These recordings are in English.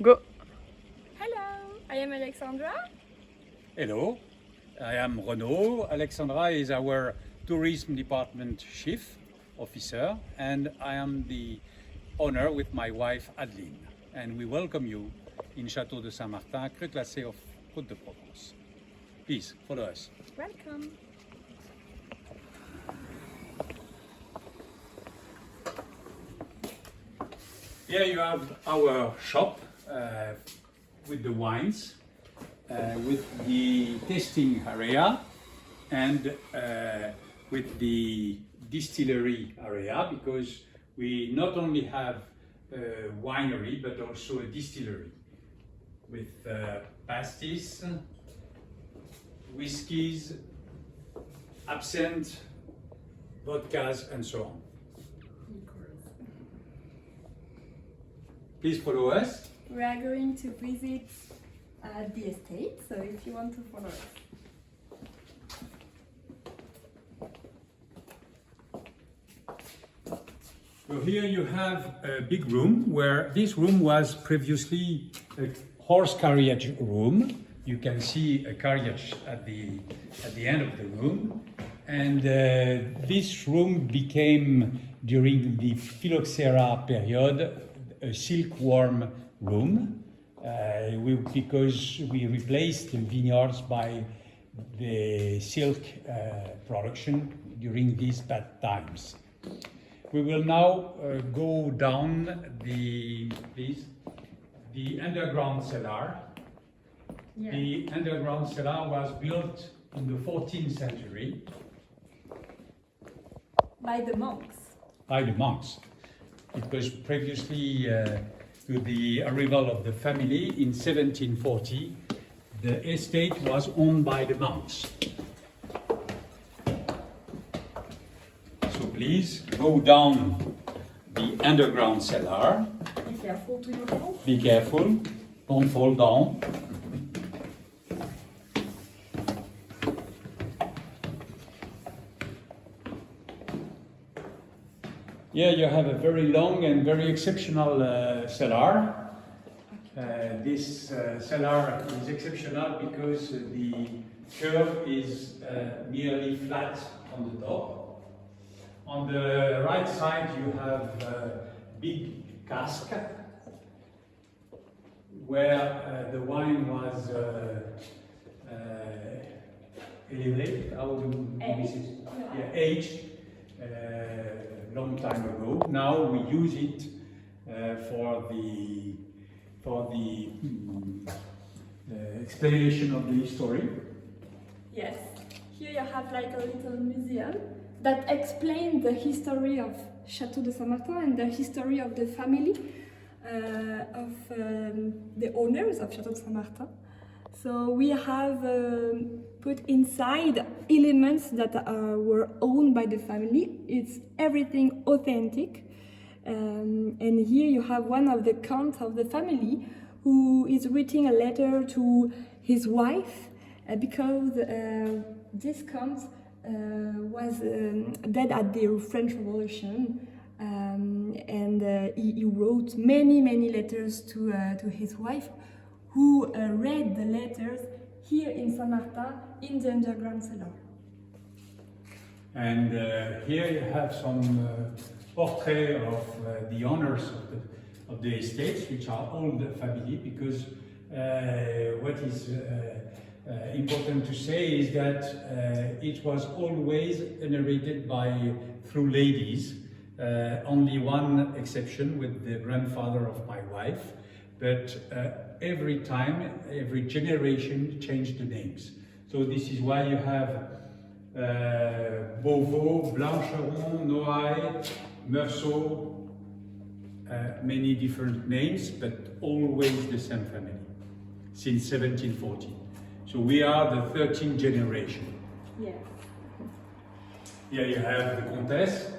Go. Hello, I am Alexandra. Hello, I am Renaud. Alexandra is our tourism department chief officer, and I am the owner with my wife Adeline. And we welcome you in Château de Saint Martin, Crus Classés of Côte de Provence. Please follow us. Welcome. Here you have our shop with the wines, with the tasting area, and with the distillery area, because we not only have a winery but also a distillery with pastis, whiskies, absinthe, vodkas, and so on. Please follow us. We are going to visit the estate, so if you want to follow us. So here you have a big room where this room was previously a horse carriage room. You can see a carriage at the end of the room. And this room became, during the phylloxera period, a silkworm room, because we replaced the vineyards by the silk production during these bad times. We will now go down the underground cellar. Yeah. The underground cellar was built in the 14th century By the monks. by the monks. It was previously to the arrival of the family in 1740. The estate was owned by the monks. So please go down the underground cellar. Be careful to your health. Be careful, don't fall down. Here you have a very long and very exceptional cellar. This cellar is exceptional because the curve is nearly flat on the top. On the right side you have a big cask where the wine was elevated, how do we say? Yeah, aged. Long time ago. Now we use it for the explanation of the history. Yes. Here you have like a little museum that explains the history of Château de Saint Martin and the history of the family of the owners of Château de Saint Martin. So we have put inside elements that were owned by the family. It's everything authentic. And here you have one of the counts of the family who is writing a letter to his wife because this count was dead at the French Revolution. And he wrote many letters to his wife, who read the letters here in Saint Martin in the underground cellar. And here you have some portraits of the owners of the estates, which are all the family, because what is important to say is that it was always narrated through ladies. Only one exception with the grandfather of my wife, but every time, every generation changed the names. So this is why you have Beauvau, Blancheron, Noailles, Meursault, many different names, but always the same family, since 1740. So we are the 13th generation. Yeah. Here you have the Comtesse,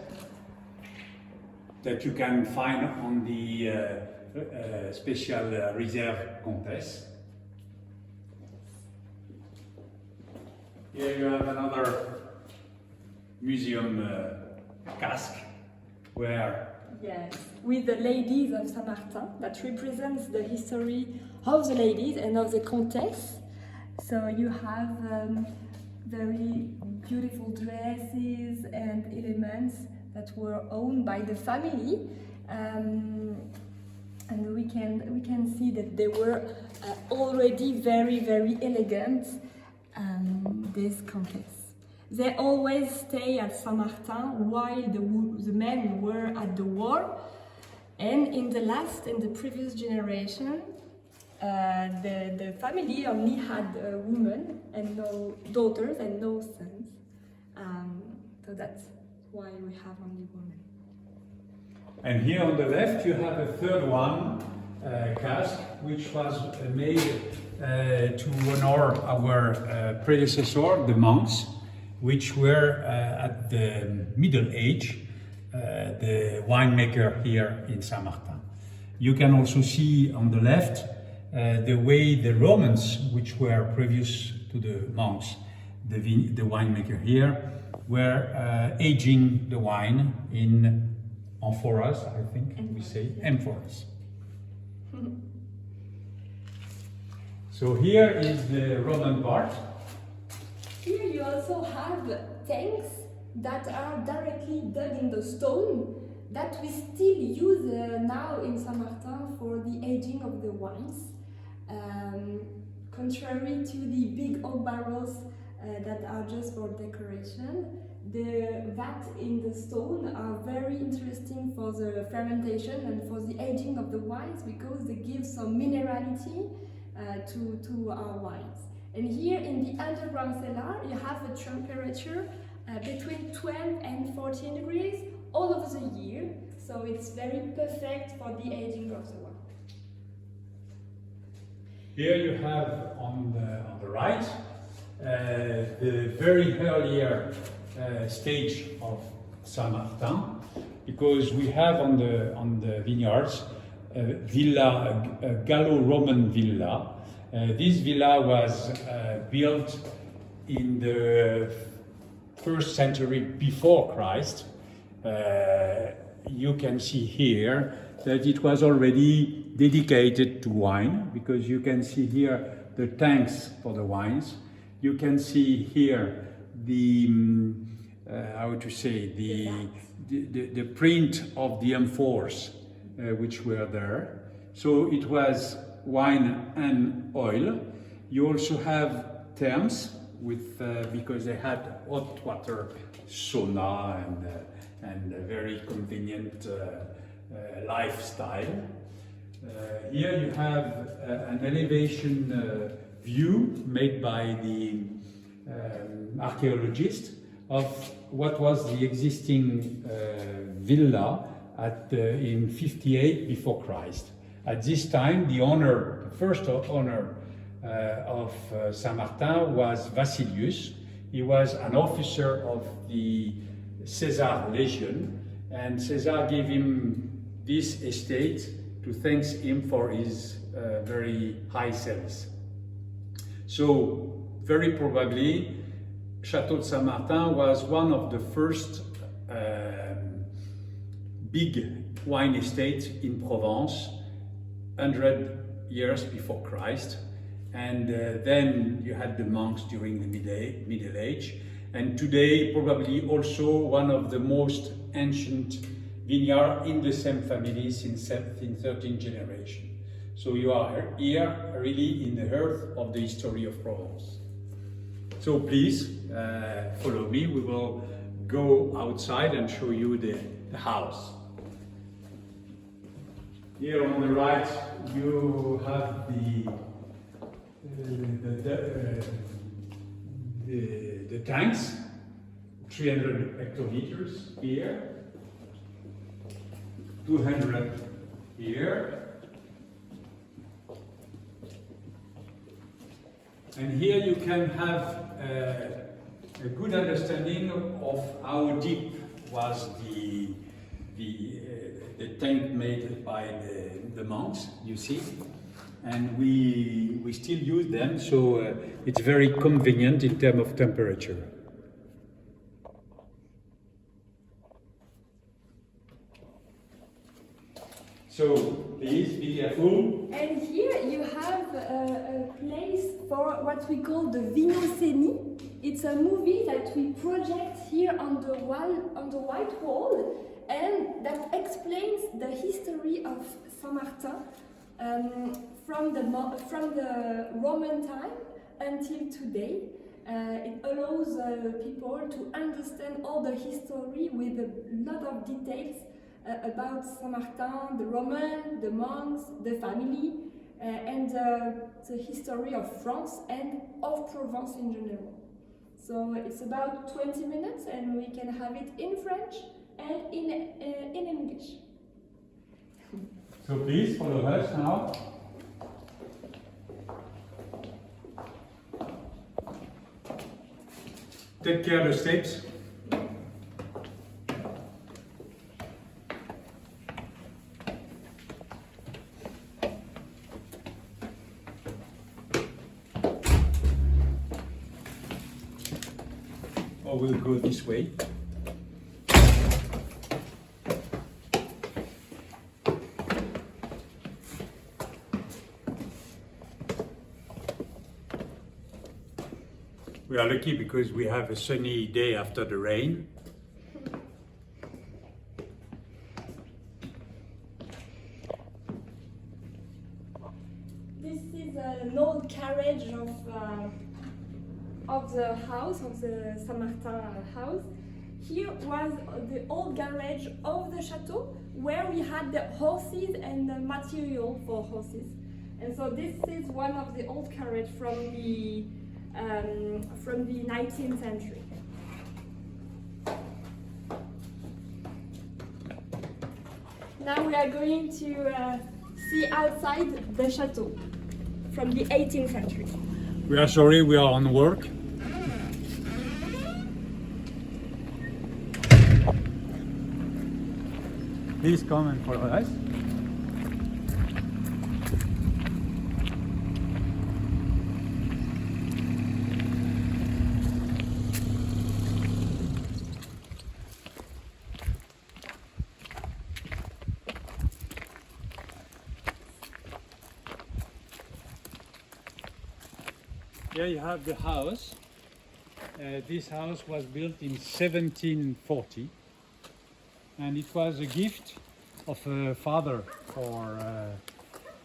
that you can find on the special reserve Comtesse. Here you have another museum cask where Yes, with the ladies of Saint Martin that represents the history of the ladies and of the countess. So you have very beautiful dresses and elements that were owned by the family, and we can see that they were already very elegant. These countess. They always stay at Saint Martin while the men were at the war, and in the previous generation, the family only had women and no daughters and no sons. So that's why we have only women. And here on the left you have a third one, cask, which was made to honor our predecessor, the monks, which were at the Middle Age, the winemaker here in Saint Martin. You can also see on the left the way the Romans, which were previous to the monks, the winemaker here, were aging the wine in amphoras, I think we say, amphoras. So here is the Roman part. Here you also have tanks that are directly dug in the stone that we still use now in Saint Martin for the aging of the wines. Contrary to the big oak barrels that are just for decoration, the vat in the stone are very interesting for the fermentation and for the aging of the wines because they give some minerality to our wines. And here in the underground cellar, you have a temperature between 12 and 14 degrees all over the year. So it's very perfect for the aging of the wine. Here you have on the right the very earlier stage of Saint Martin, because we have on the vineyards a villa, a Gallo-Roman villa. This villa was built in the 1st century before Christ. You can see here that it was already dedicated to wine, because you can see here the tanks for the wines. You can see here the the print of the amphores which were there. So it was wine and oil. You also have therms with because they had hot water sauna and a very convenient lifestyle. Here you have an elevation view made by the archaeologist of what was the existing villa in 58 before Christ. At this time, the first owner of Saint Martin was Vasilius. He was an officer of the Caesar Legion, and Caesar gave him this estate to thank him for his very high service. So, very probably, Château de Saint Martin was one of the first big wine estates in Provence, 100 years before Christ. And then you had the monks during the Middle Age. And today, probably also one of the most ancient vineyards in the same family since 13th generation. So you are here really in the heart of the history of Provence. So please follow me. We will go outside and show you the house. Here on the right, you have the tanks, 300 hectoliters here, 200 here, and here you can have a good understanding of how deep was the tank made by the monks, you see, and we still use them, so it's very convenient in terms of temperature. So please be careful. And here you have a place for what we call the Vinocénie. It's a movie that we project here on the wall, on the white wall, and that explains the history of Saint Martin from the Roman time until today. It allows people to understand all the history with a lot of details about Saint Martin, the Roman, the monks, the family, and the history of France and of Provence in general. So it's about 20 minutes, and we can have it in French and in English. So please follow us now. Take care of the steps. Or we'll go this way. We are lucky because we have a sunny day after the rain. This is an old carriage of the house, of the Saint Martin house. Here was the old garage of the chateau, where we had the horses and the material for horses. And so this is one of the old carriage from the 19th century. Now we are going to see outside the chateau from the 18th century. We are sorry, we are on work. Please come and follow us. Here you have the house. This house was built in 1740, and it was a gift of a father for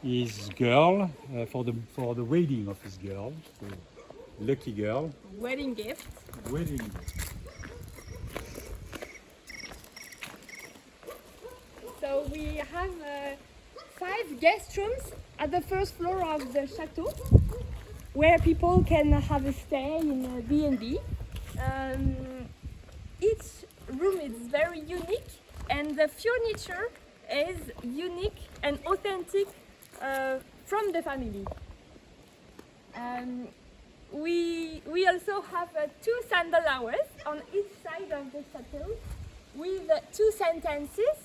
his girl, for the wedding of his girl, the lucky girl. Wedding gift. Wedding gift. So we have 5 guest rooms at the first floor of the chateau, where people can have a stay in a B&B. Each room is very unique, and the furniture is unique and authentic from the family. We also have 2 sandal hours on each side of the chateau with 2 sentences,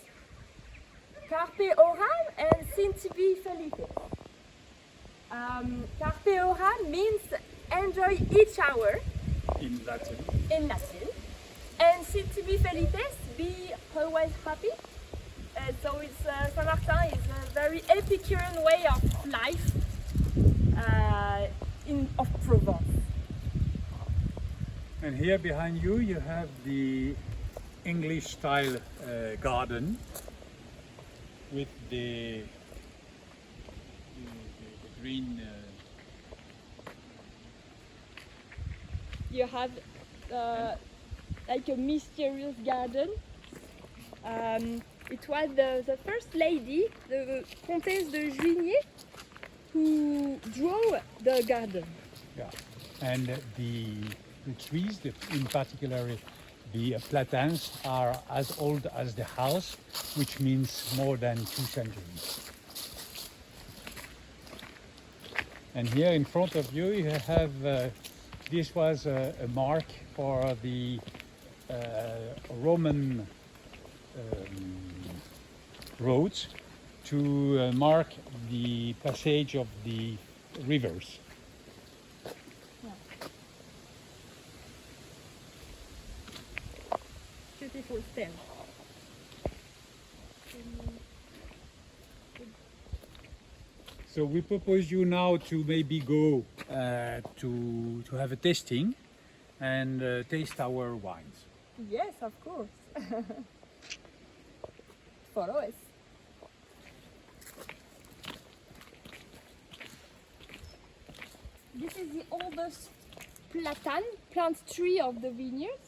Carpe Oram and Sintibi Felices. Carpe Oram means enjoy each hour In Latin. And Sintibi Felices, be always happy. So it's Saint Martin is a very Epicurean way of life of Provence. And here behind you, you have the English style garden with the green. You have like a mysterious garden. It was the first lady, the Comtesse de Juigné, who drew the garden. Yeah, and the trees, in particular the platans, are as old as the house, which means more than 2 centuries. And here in front of you, you have this was a mark for the Roman roads to mark the passage of the rivers. Beautiful stem. So we propose you now to maybe go to have a tasting and taste our wines. Yes, of course. Follow us. This is the oldest plant tree of the vineyard.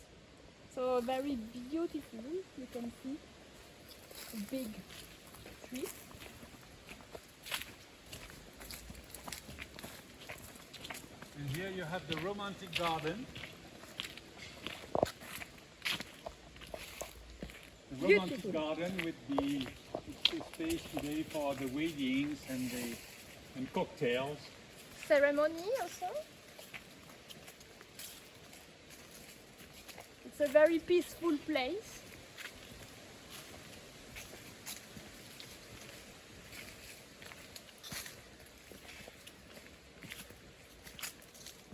So very beautiful, you can see a big tree. And here you have the romantic garden. The romantic garden with the space today for the weddings and cocktails. Ceremony also. It's a very peaceful place.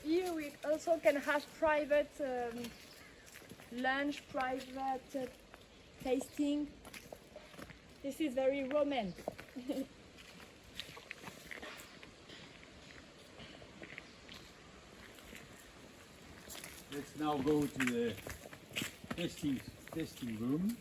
Here we also can have private lunch, private tasting. This is very romantic. Let's now go to the tasting room.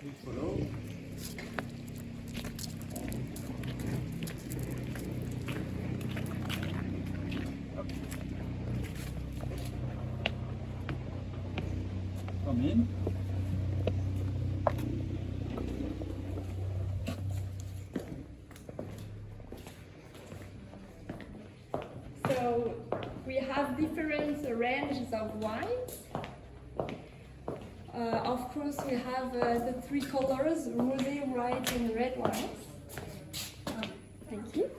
Please follow. Come in. So we have different ranges of wines. Of course, we have the three colors: rosé, white, and red wines. Thank you.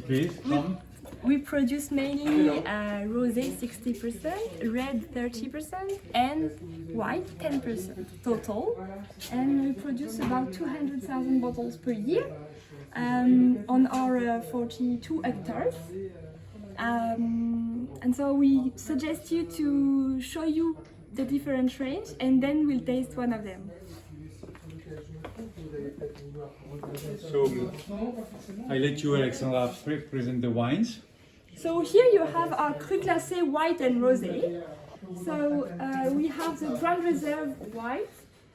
Please, come. We produce mainly rosé 60%, red 30%, and white 10% total. And we produce about 200,000 bottles per year on our 42 hectares. And so we suggest you to show you the different range, and then we'll taste one of them. So I let you, Alexandra, present the wines. So here you have our Crus Classés white and rosé. So we have the Grand Reserve white.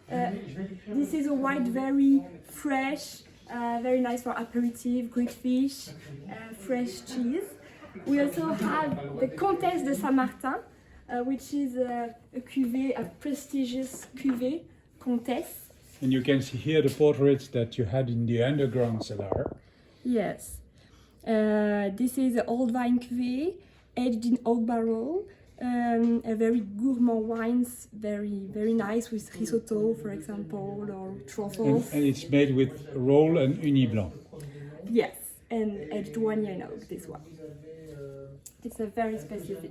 This is a white very fresh, very nice for aperitif, great fish, fresh cheese. We also have the Château de Saint Martin, which is a cuvée, a prestigious cuvée, Comtesse. And you can see here the portraits that you had in the underground cellar. Yes. This is an old vine cuvée, aged in oak barrel. A very gourmand wines, very nice with risotto, for example, or truffles. And it's made with roll and uni blanc. Yes, and aged 1 year in oak, this one. It's a very specific.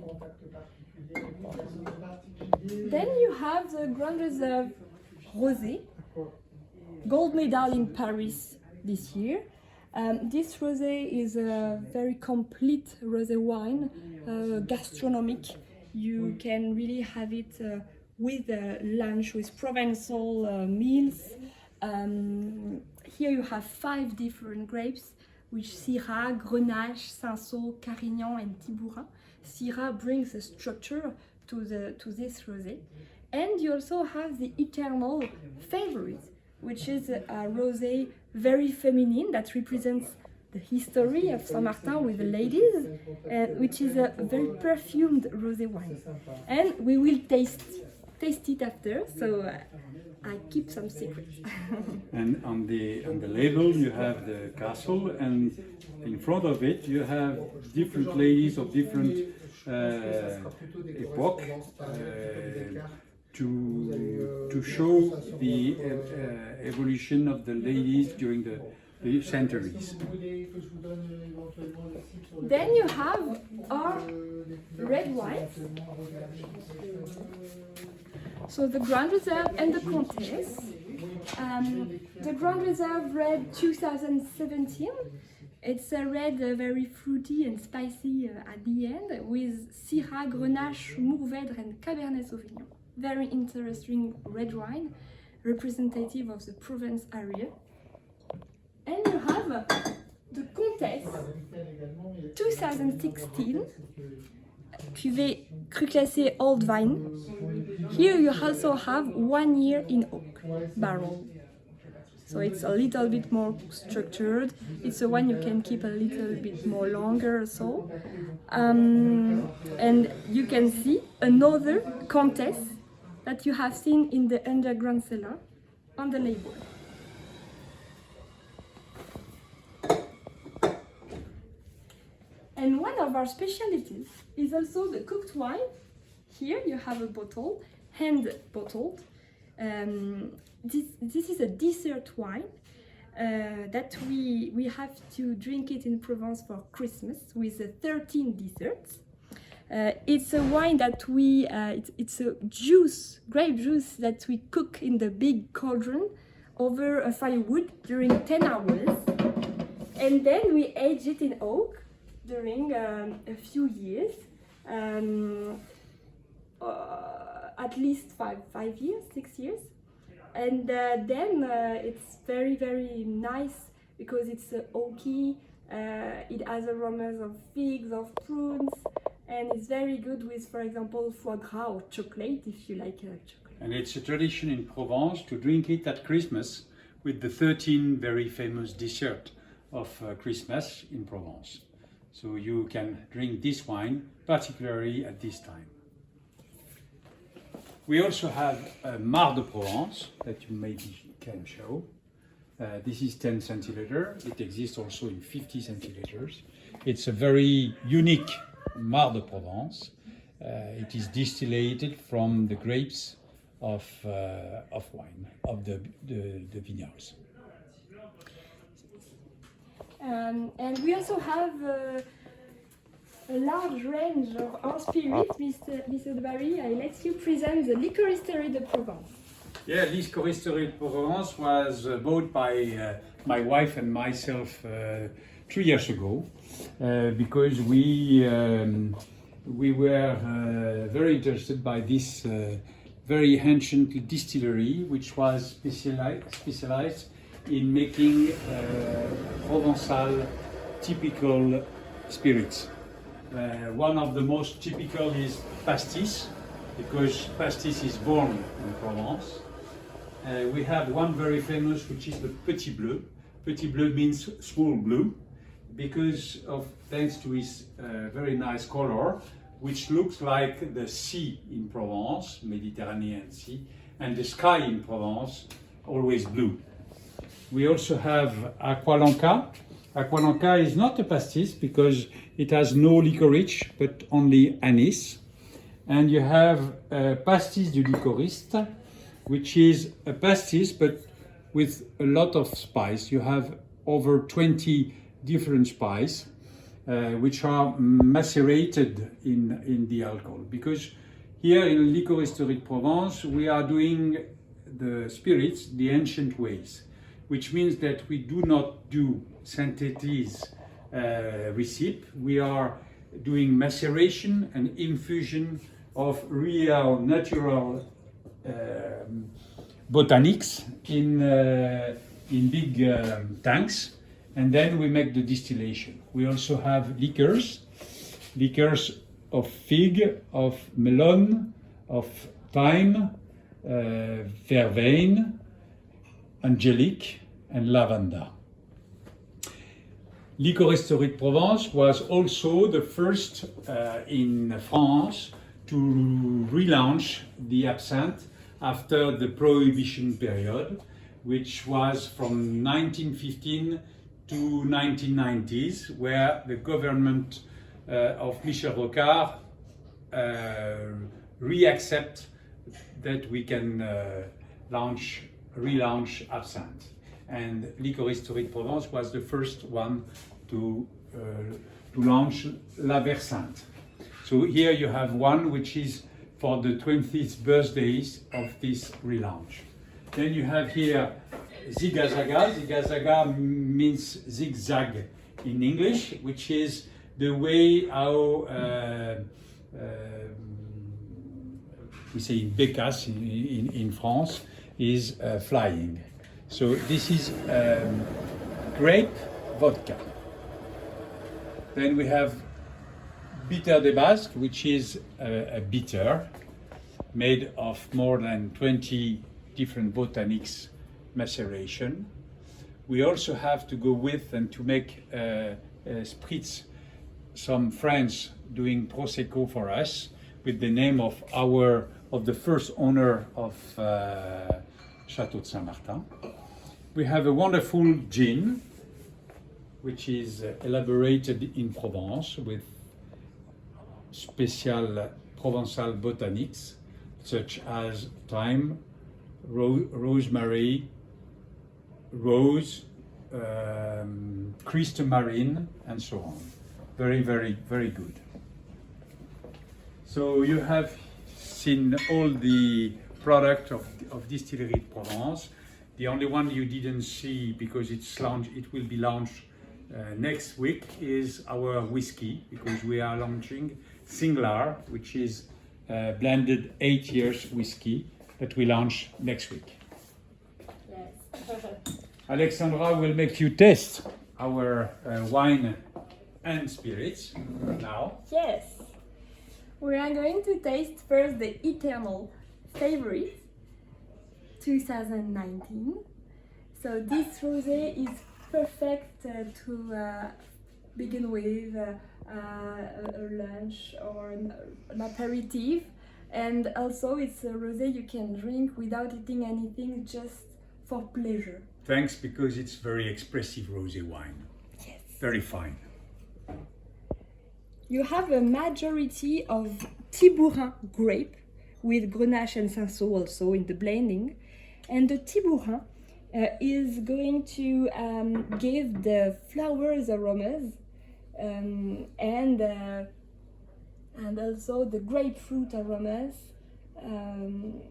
Then you have the Grand Reserve Rosé, gold medal in Paris this year. This rosé is a very complete rosé wine, gastronomic. You can really have it with lunch, with Provençal meals. Here you have 5 different grapes, which Syrah, Grenache, Cinsault, Carignan, and Tibourin. Syrah brings a structure to this rosé. And you also have the eternal favorite, which is a rosé very feminine that represents the history of Saint Martin with the ladies, which is a very perfumed rosé wine. And we will taste it after, so I keep some secrets. And on the label you have the castle, and in front of it you have different ladies of different epoch to show the evolution of the ladies during the centuries. Then you have our red wines. So the Grand Reserve and the Comtesse. The Grand Reserve Red 2017. It's a red very fruity and spicy at the end with Syrah, Grenache, Mourvèdre and Cabernet Sauvignon. Very interesting red wine, representative of the Provence area. And you have the Comtesse 2016, cuvée Crus Classés Old Vine. Here you also have 1 year in oak barrel. So it's a little bit more structured. It's a wine you can keep a little bit more longer or so. And you can see another Comtesse that you have seen in the underground cellar on the label. And one of our specialties is also the cooked wine. Here you have a bottle, hand bottled. This is a dessert wine that we have to drink it in Provence for Christmas with 13 desserts. It's a wine that it's a juice, grape juice that we cook in the big cauldron over a firewood during 10 hours. And then we age it in oak during a few years. At least 5 years, 6 years. And then it's very, very nice because it's oaky, it has aromas of figs, of prunes, and it's very good with, for example, foie gras or chocolate, if you like chocolate. And it's a tradition in Provence to drink it at Christmas with the 13 very famous desserts of Christmas in Provence. So you can drink this wine, particularly at this time. We also have a Mar de Provence that you maybe can show. This is 10 centiliters. It exists also in 50 centiliters. It's a very unique Mar de Provence. It is distillated from the grapes of wine, of the vineyards. And we also have a large range of our spirits. Mr. de Barry, I let you present the Licoristerie de Provence. Yeah, Licoristerie de Provence was bought by my wife and myself 3 years ago because we were very interested by this very ancient distillery which was specialized in making Provençal typical spirits. One of the most typical is pastis, because pastis is born in Provence. We have one very famous, which is the Petit Bleu. Petit Bleu means small blue, because of thanks to its very nice color, which looks like the sea in Provence, Mediterranean Sea, and the sky in Provence, always blue. We also have Aqualanca. Aqualanca is not a pastis because it has no licorice, but only anise. And you have Pastis du Licoriste, which is a pastis, but with a lot of spice. You have over 20 different spices, which are macerated in the alcohol. Because here in Licoristerie de Provence, we are doing the spirits the ancient ways, which means that we do not do synthesis recipe. We are doing maceration and infusion of real natural botanics in big tanks, and then we make the distillation. We also have liqueurs of fig, of melon, of thyme, verveine, angelique, and lavender. Licoristerie de Provence was also the first in France to relaunch the absinthe after the Prohibition period, which was from 1915 to 1990s, where the government of Michel Rocard reaccept that we can relaunch absinthe. And Licoristerie de Provence was the first one to launch La Versante. So here you have one which is for the 20th birthdays of this relaunch. Then you have here zigazaga. Zigazaga means zigzag in English, which is the way how we say in bécasse in France is flying. So this is grape vodka. Then we have bitter de Basque, which is a bitter made of more than 20 different botanics maceration. We also have to go with and to make spritz, some friends doing Prosecco for us with the name of the first owner of Château de Saint Martin. We have a wonderful gin, which is elaborated in Provence with special Provençal botanics such as thyme, rosemary, rose, crystal and so on. Very, very, very good. So you have seen all the product of Distillerie de Provence. The only one you didn't see because it will be launched next week is our whiskey, because we are launching Cellar, which is blended 8 years whiskey that we launch next week. Yes. Alexandra will make you taste our wine and spirits now. Yes. We are going to taste first the eternal favorite, 2019. So this rosé is perfect to begin with a lunch or an aperitif, and also it's a rosé you can drink without eating anything, just for pleasure. Thanks, because it's very expressive rosé wine. Yes. Very fine. You have a majority of Tibourin grape with Grenache and Cinsault also in the blending, and the Tibourin is going to give the flowers aromas and also the grapefruit aromas.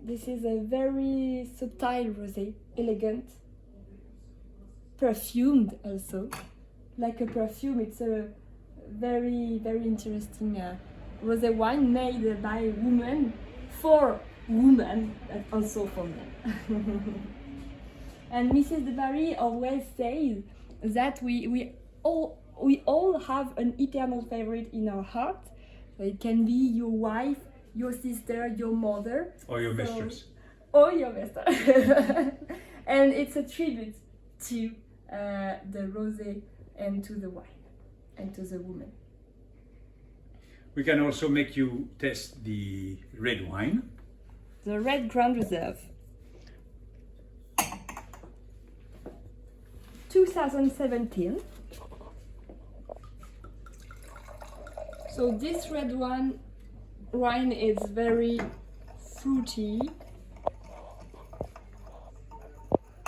This is a very subtle rosé, elegant, perfumed also, like a perfume. It's a very, very interesting rosé wine made by women for women, and also for men. And Mrs. de Barry always says that we all have an eternal favorite in our heart. So it can be your wife, your sister, your mother, or your mistress. Or your mistress. And it's a tribute to the rosé and to the wine and to the woman. We can also make you test the red wine. The Red Grand Reserve. 2017. So this red wine is very fruity.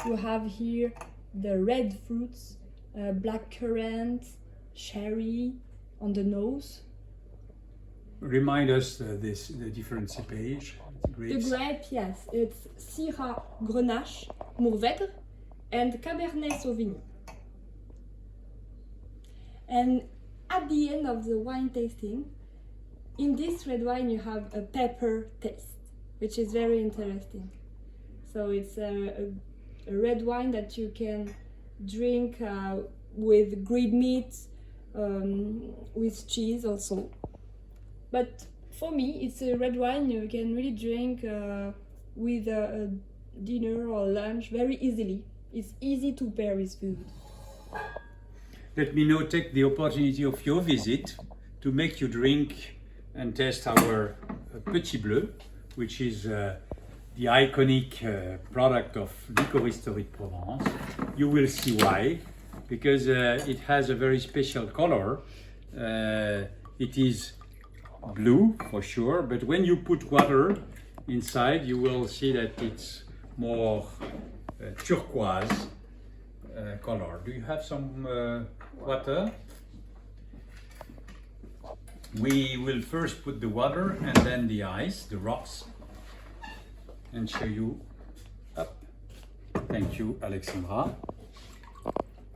You have here the red fruits, black currant, cherry on the nose. Remind us the different cépage. The grape, yes, it's Syrah, Grenache, Mourvèdre, and Cabernet Sauvignon. And at the end of the wine tasting, in this red wine you have a pepper taste, which is very interesting. So it's a red wine that you can drink with grilled meat, with cheese also. But for me, it's a red wine you can really drink with a dinner or lunch very easily. It's easy to pair with food. Let me now take the opportunity of your visit to make you drink and test our Petit Bleu, which is the iconic product of Liquoristerie de Provence. You will see why, because it has a very special color. It is blue for sure, but when you put water inside, you will see that it's more turquoise color. Do you have some water? We will first put the water and then the ice, the rocks, and show you up Thank you, Alexandra.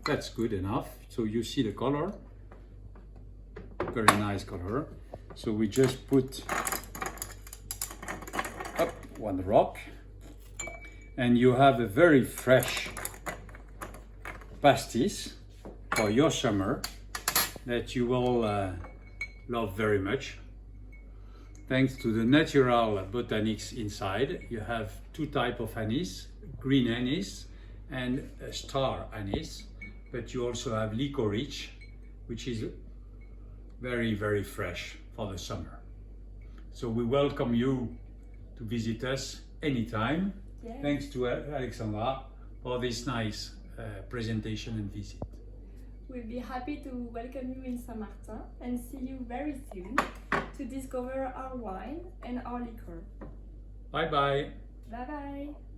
That's good enough. So you see the color. Very nice color. So we just put up one rock, and you have a very fresh pastis for your summer that you will love very much. Thanks to the natural botanics inside, you have two types of anise, green anise and star anise, but you also have licorice, which is very, very fresh for the summer. So we welcome you to visit us anytime. Yes. Thanks to Alexandra for this nice presentation and visit. We'll be happy to welcome you in Saint Martin and see you very soon to discover our wine and our liquor. Bye bye. Bye bye.